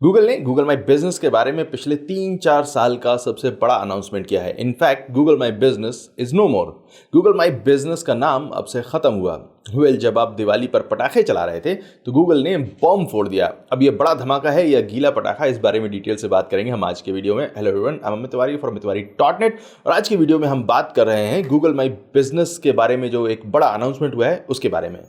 Google ने Google my business के बारे में पिछले 3-4 साल का सबसे बड़ा अनाउंसमेंट किया है। In fact Google my business is no more. Google my business का नाम अब से खत्म हुआ। जब आप दिवाली पर पटाखे चला रहे थे तो गूगल ने बॉम्ब फोड़ दिया। अब ये बड़ा धमाका है या गीला पटाखा, इस बारे में डिटेल से बात करेंगे हम आज के वीडियो में। Hello everyone, I am Amit Tiwari from tiwari.net और आज की वीडियो में हम बात कर रहे हैं गूगल माई बिजनेस के बारे में, जो एक बड़ा अनाउंसमेंट हुआ है उसके बारे में।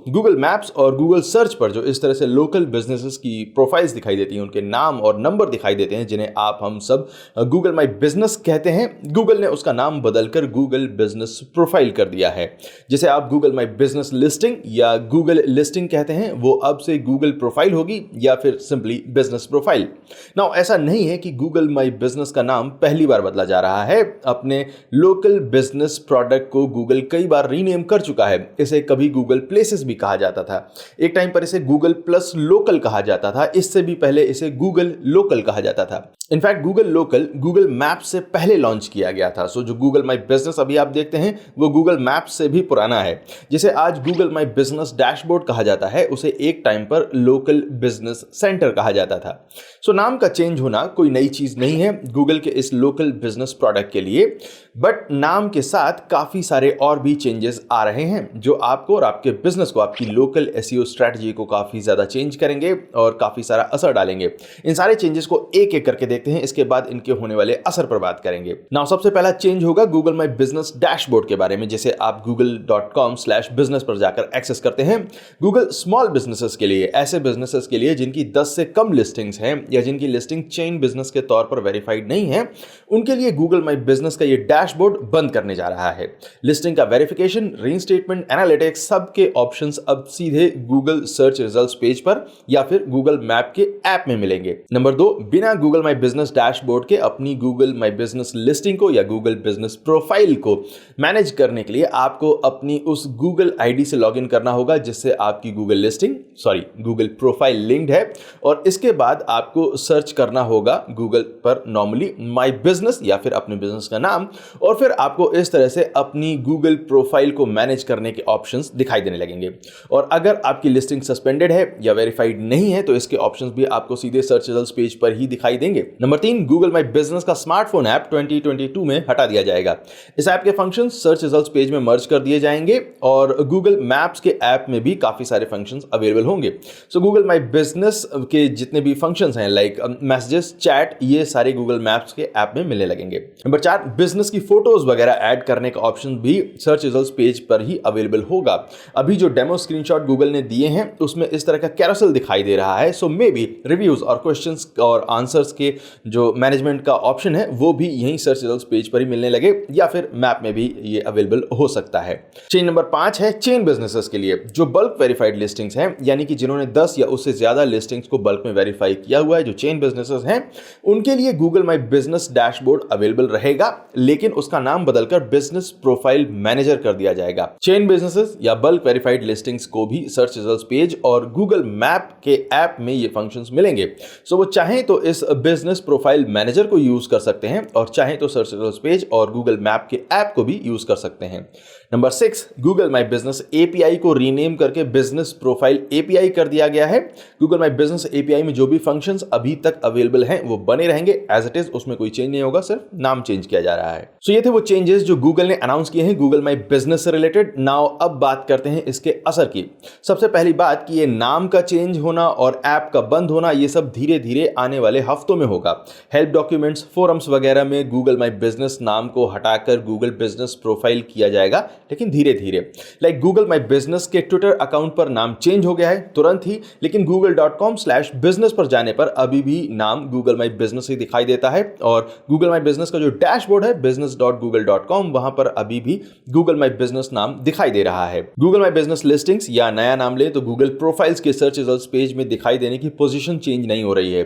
गूगल मैप्स और गूगल सर्च पर जो इस तरह से लोकल बिजनेसेस की प्रोफाइल्स दिखाई देती हैं, उनके नाम और नंबर दिखाई देते हैं, जिन्हें हम सब गूगल माई बिजनेस कहते हैं, गूगल ने उसका नाम बदलकर गूगल बिजनेस प्रोफाइल कर दिया है। जिसे आप गूगल माई बिजनेस लिस्टिंग या गूगल लिस्टिंग कहते हैं, वो अब से गूगल प्रोफाइल होगी या फिर सिंपली बिजनेस प्रोफाइल। नाउ ऐसा नहीं है कि गूगल माई बिजनेस का नाम पहली बार बदला जा रहा है। अपने लोकल बिजनेस प्रोडक्ट को गूगल कई बार रीनेम कर चुका है। इसे कभी गूगल प्लेसेस भी कहा जाता था, एक टाइम पर इसे गूगल प्लस लोकल कहा जाता था, इससे भी पहले इसे गूगल लोकल कहा जाता था। In fact Google local Google maps से पहले लॉन्च किया गया था। जो गूगल माई बिजनेस अभी आप देखते हैं वो गूगल मैप्स से भी पुराना है। जिसे आज गूगल माई बिजनेस डैशबोर्ड कहा जाता है, उसे एक टाइम पर लोकल बिजनेस सेंटर कहा जाता था। नाम का चेंज होना कोई नई चीज नहीं है गूगल के इस लोकल बिजनेस प्रोडक्ट के लिए, बट नाम के साथ काफी सारे और भी चेंजेस आ रहे हैं जो आपको और आपके बिजनेस को, आपकी लोकल एसईओ स्ट्रेटजी को काफी ज्यादा चेंज करेंगे और काफी सारा असर डालेंगे। इन सारे चेंजेस को एक एक करके देखते हैं, इसके बाद इनके होने वाले असर पर बात करेंगे। नाउ सबसे पहला चेंज होगा गूगल माई बिजनेस डैशबोर्ड के बारे में, जिसे आप google.com/business पर जाकर एक्सेस करते हैं। गूगल स्मॉल बिजनेसेस के लिए, ऐसे बिजनेसेस के लिए जिनकी 10 से कम लिस्टिंग्स हैं या जिनकी लिस्टिंग चेन बिजनेस के तौर पर वेरीफाइड नहीं है, उनके लिए गूगल माई बिजनेस का ये डैशबोर्ड बंद करने जा रहा है। लिस्टिंग का वेरिफिकेशन, रीइंस्टेटमेंट, एनालिटिक्स, सबके ऑप्शंस अब सीधे गूगल सर्च रिजल्ट्स पेज पर या फिर गूगल मैप के ऐप में मिलेंगे। नंबर 2, बिना गूगल माई बिजनेस डैशबोर्ड के अपनी गूगल माई बिजनेस लिस्टिंग को या गूगल बिजनेस प्रोफाइल को मैनेज करने के लिए आपको अपनी उस गूगल आईडी से लॉगिन करना होगा जिससे आपकी गूगल प्रोफाइल लिंक्ड है, और इसके बाद आपको सर्च करना होगा गूगल पर नॉर्मली माई बिजनेस या फिर अपने बिजनेस का नाम, और फिर आपको इस तरह से अपनी गूगल प्रोफाइल को मैनेज करने के ऑप्शंस दिखाई देने लगेंगे। और अगर आपकी लिस्टिंग सस्पेंडेड है या वेरीफाइड नहीं है तो इसके ऑप्शंस भी आपको सीधे सर्च रिजल्ट्स पेज पर ही दिखाई देंगे। नंबर 3, गूगल माई बिजनेस का स्मार्टफोन ऐप 2022 में हटा दिया जाएगा। इस ऐप के फंक्शंस सर्च रिजल्ट्स पेज में मर्ज कर दिए जाएंगे और गूगल मैप्स के ऐप में भी काफी सारे फंक्शंस अवेलेबल होंगे। गूगल माई बिजनेस के जितने भी फंक्शंस हैं लाइक मैसेजेस, चैट, ये सारे गूगल मैप्स के ऐप में मिलने लगेंगे। नंबर 4, बिजनेस की फोटोज वगैरह ऐड करने का ऑप्शन भी सर्च रिजल्ट्स पेज पर ही अवेलेबल होगा। अभी जो डेमो स्क्रीनशॉट गूगल ने दिए हैं उसमें इस तरह का कैरोसेल दिखाई दे रहा है। मे बी रिव्यूज और क्वेश्चंस और आंसर्स के जो मैनेजमेंट का ऑप्शन है वो भी यहीं सर्च रिजल्ट्स पेज पर ही मिलने लगे या फिर मैप में भी ये अवेलेबल हो सकता है। चेंज नंबर 5 है चेन बिजनेसेस के लिए, जो बल्क वेरीफाइड लिस्टिंग्स हैं, यानी कि जिन्होंने 10 या उससे ज्यादा लिस्टिंग्स को बल्क में वेरीफाई किया हुआ है, जो चेन बिजनेसेस हैं, उनके लिए Google my business dashboard available रहेगा, लेकिन उसका नाम बदलकर बिजनेस प्रोफाइल मैनेजर कर दिया जाएगा। चेन बिजनेसेस या बल्क वेरीफाइड लिस्टिंग्स को भी सर्च रिजल्ट्स पेज और गूगल मैप के ऐप में ये फंक्शंस मिलेंगे। वो चाहें तो इस बिजनेस प्रोफाइल मैनेजर को यूज कर सकते हैं और चाहें तो सर्च रिजल्ट्स पेज और गूगल मैप के ऐप को भी यूज कर सकते हैं। Number 6, Google my business API को रीनेम करके बिजनेस प्रोफाइल एपीआई कर दिया गया है। गूगल माई बिजनेस एपीआई में जो भी फंक्शंस अभी तक अवेलेबल हैं वो बने रहेंगे एज इट इज, उसमें कोई चेंज नहीं होगा, सिर्फ नाम चेंज किया जा रहा है। ये थे वो चेंजेस जो गूगल ने अनाउंस किए हैं गूगल माई बिजनेस से रिलेटेड। नाउ अब बात करते हैं इसके असर की। सबसे पहली बात कि ये नाम का चेंज होना और ऐप का बंद होना, ये सब धीरे धीरे आने वाले हफ्तों में होगा। हेल्प डॉक्यूमेंट्स, फोरम्स वगैरह में गूगल माई बिजनेस नाम को हटाकर गूगल बिजनेस प्रोफाइल किया जाएगा, लेकिन धीरे धीरे। लाइक गूगल माई बिजनेस के ट्विटर अकाउंट पर नाम चेंज हो गया है तुरंत ही, लेकिन google.com/business पर जाने पर अभी भी नाम गूगल माई बिजनेस ही दिखाई देता है, और गूगल माई बिजनेस का जो डैशबोर्ड है business.google.com, वहां पर अभी भी गूगल माई बिजनेस नाम दिखाई दे रहा है। गूगल माई बिजनेस लिस्टिंग्स या नया नाम ले तो गूगल प्रोफाइल्स के सर्च रिजल्ट्स पेज में दिखाई देने की पोजीशन चेंज नहीं हो रही है।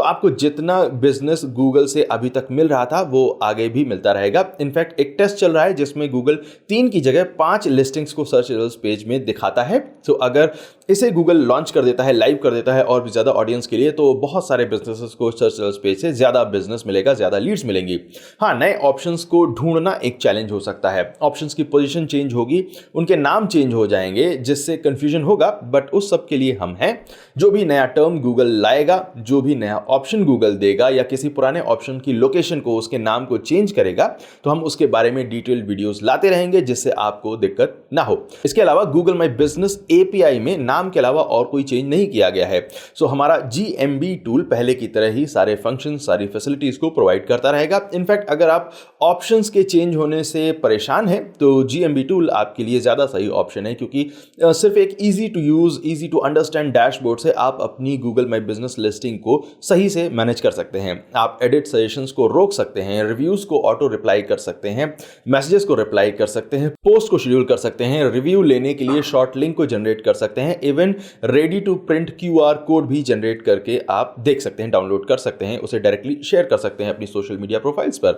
आपको जितना बिजनेस गूगल से अभी तक मिल रहा था वो आगे भी मिलता रहेगा। इनफैक्ट एक टेस्ट चल रहा है जिसमें गूगल 3 की जगह 5 लिस्टिंग्स को सर्च रिजल्ट्स पेज में दिखाता है। तो अगर इसे गूगल लॉन्च कर देता है, लाइव कर देता है और भी ज़्यादा ऑडियंस के लिए, तो बहुत सारे बिजनेसेस को सर्च रिजल्ट्स पेज से ज़्यादा बिजनेस मिलेगा, ज़्यादा लीड्स मिलेंगी। हाँ, नए ऑप्शंस को ढूंढना एक चैलेंज हो सकता है। ऑप्शंस की पोजीशन चेंज होगी, उनके नाम चेंज हो जाएंगे, जिससे कंफ्यूजन होगा, बट उस सब के लिए हम हैं। जो भी नया टर्म गूगल लाएगा, जो भी नया ऑप्शन गूगल देगा या किसी पुराने ऑप्शन की लोकेशन को, उसके नाम को चेंज करेगा, तो हम उसके बारे में डिटेल्ड वीडियोस लाते रहेंगे, जिससे आपको दिक्कत ना हो। इसके अलावा गूगल माई बिजनेस एपीआई में नाम के अलावा और कोई चेंज नहीं किया गया है। सो हमारा GMB टूल पहले की तरह ही सारे फंक्शन, सारी फैसिलिटीज को प्रोवाइड करता रहेगा। इनफैक्ट अगर आप ऑप्शंस के चेंज होने से परेशान हैं, तो GMB टूल आपके लिए ज्यादा सही ऑप्शन है, क्योंकि सिर्फ एक easy to use, easy to understand dashboard से आप अपनी गूगल माई बिजनेस लिस्टिंग को सही से मैनेज कर सकते हैं। आप एडिट सजेशंस को रोक सकते हैं, रिव्यूज को ऑटो रिप्लाई कर सकते हैं, मैसेजेस को रिप्लाई कर सकते हैं, पोस्ट को शेड्यूल कर सकते हैं, रिव्यू लेने के लिए शॉर्ट लिंक को जनरेट कर सकते हैं, even ready to print QR code भी जनरेट करके आप देख सकते हैं, डाउनलोड कर सकते हैं, उसे डायरेक्टली शेयर कर सकते हैं अपनी सोशल मीडिया प्रोफाइल्स पर।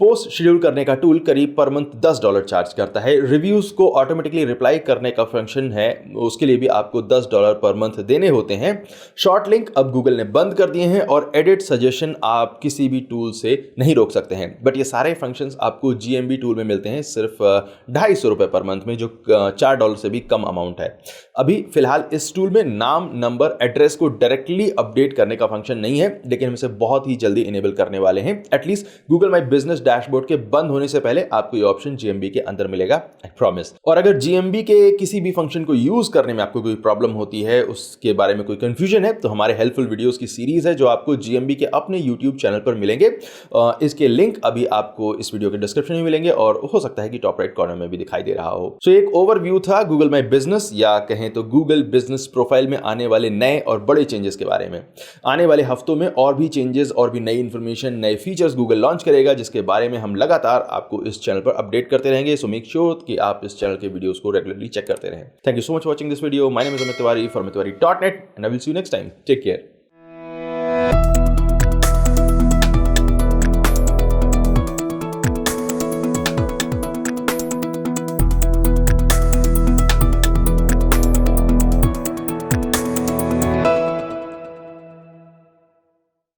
पोस्ट शेड्यूल करने का टूल करीब पर मंथ $10 चार्ज करता है। रिव्यूज को ऑटोमेटिकली रिप्लाई करने का फंक्शन है, उसके लिए भी आपको $10 पर मंथ देने होते हैं। शॉर्ट लिंक अब गूगल ने बंद कर दिए हैं और एडिट सजेशन आप किसी भी टूल से नहीं रोक सकते हैं। बट ये सारे फंक्शंस आपको GMB टूल में मिलते हैं सिर्फ ₹250 पर मंथ में, जो $4 से भी कम अमाउंट है। अभी फिलहाल इस टूल में नाम, नंबर, एड्रेस को डायरेक्टली अपडेट करने का फंक्शन नहीं है, लेकिन हम इसे बहुत ही जल्दी इनेबल करने वाले हैं। At least Google my business dashboard के बंद होने से पहले आपको ये ऑप्शन GMB के अंदर मिलेगा, आई प्रॉमिस। और अगर GMB के किसी भी फंक्शन को यूज करने में आपको कोई प्रॉब्लम होती है, उसके बारे में कोई कंफ्यूजन है, तो हमारे हेल्पफुल वीडियोस की सीरीज है जो आपको GMB के अपने YouTube चैनल पर मिलेंगे। इसके लिंक अभी आपको इस वीडियो के डिस्क्रिप्शन में मिलेंगे और हो सकता है कि टॉप राइट कॉर्नर में भी दिखाई दे रहा हो। सो एक ओवरव्यू था गूगल माई बिजनेस, या कहें तो गूगल बिजनेस प्रोफाइल में आने वाले नए और बड़े चेंजेस के बारे में। आने वाले हफ्तों में और भी चेंजेस और भी नई इंफॉर्मेशन, नए फीचर्स गूगल लॉन्च करेगा, जिसके बारे में हम लगातार आपको इस चैनल पर अपडेट करते रहेंगे। सो मेक श्योर कि आप इस चैनल के वीडियोस को रेगुलरली चेक करते रहें। Thank you so much for watching this video. My name is Amit Tiwari from tiwari.net and I will see you next time. Take care.